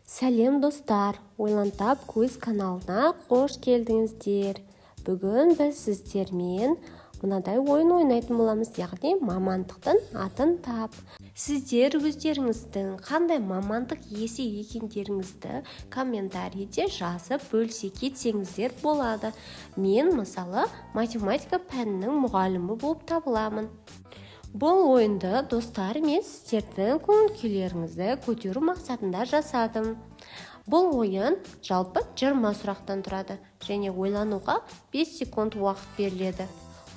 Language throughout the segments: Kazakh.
Сәлем достар, Ойлантап көз каналына қош келдіңіздер. Бүгін біз сіздермен мынадай ойын ойнайтын боламыз, яғни мамандықтың атын тап. Сіздер өздеріңіздің қандай мамандық иесі екендеріңізді комментарийде жазып бөлісе кетсеңіздер болады. Мен мысалы математика пәнінің мұғалімі болып табыламын. Бұл ойынды достар мен сіздердің көңіл-күйлеріңізді көтеру мақсатында жасадым. Бұл ойын жалпы 20 сұрақтан тұрады және ойлануға 5 секунд уақыт беріледі.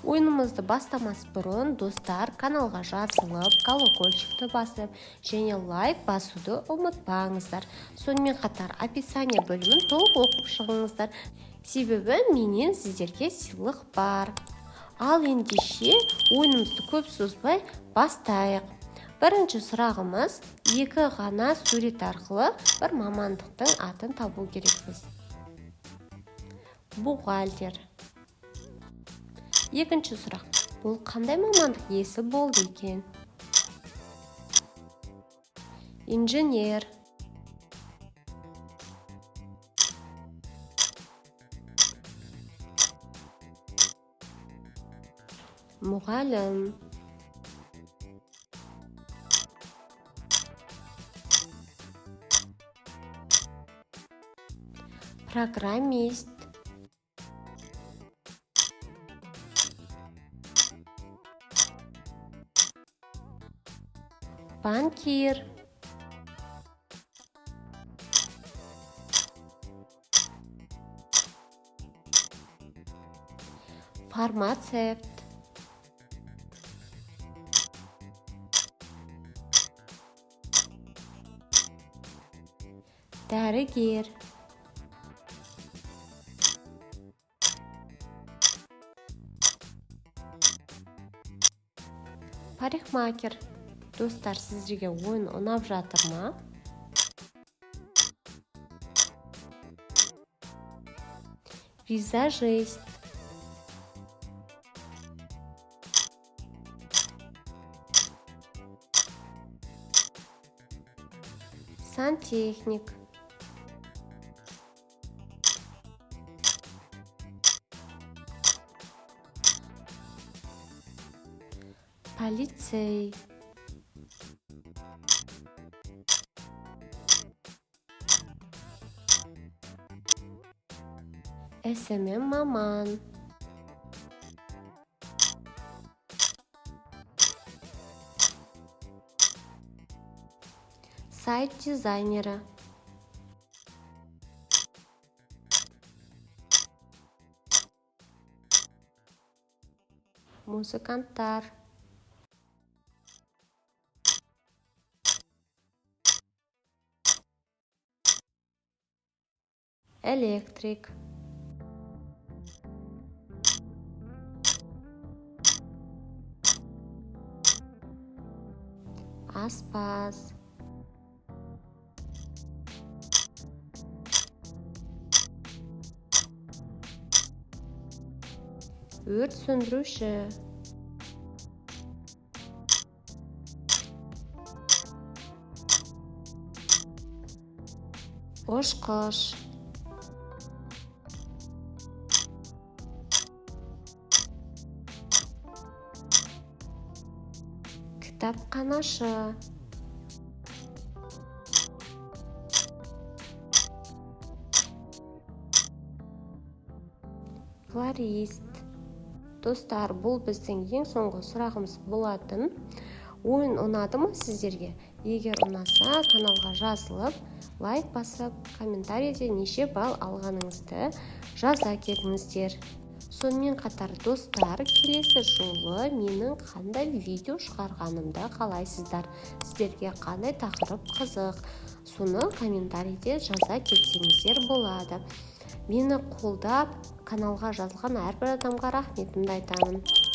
Ойынымызды бастамас бұрын достар каналға жазылып, колокольчикті басып және лайк басуды ұмытпаңыздар. Сонымен қатар описание бөлімін толық оқып шығыңыздар. Себебі менен сіздерге сыйлық бар. Ал ендеше ойынымызды көп созбай бастайық. Бірінші сұрағымыз, екі ғана сурет арқылы бір мамандықтың атын табу керекпіз. Бухгалтер. Екінші сұрақ, бұл қандай мамандық иесі болды екен? Инженер. Мұғалім. Программист. Банкир. Фармацевт. Дәрігер. Парикмахер. Достар, сіздерге ойын ұнап жатыр ма? Визажист. Сантехник. Полицей. СММ маман. Сайт дизайнері. Музыканттар. Электрик. Аспаз. Өрт сөндіруші. Ұшқыш. Кітапханашы. Флорист. Достар, бұл біздің ең соңғы сұрағымыз болатын. Ойын ұнады ма сіздерге? Егер ұнаса, каналға жазылып, лайк басып, комментарийде неше балл алғаныңызды жаза кетіңіздер. Сонымен қатар достар, келесі жолы менің қандай видео шығарғанымды қалайсыздар? Сіздерге қандай тақырып қызық? Соны комментарийде жаза кетсеңіздер болады. Мені қолдап, каналға жазылған әрбір адамға рахметімді айтамын.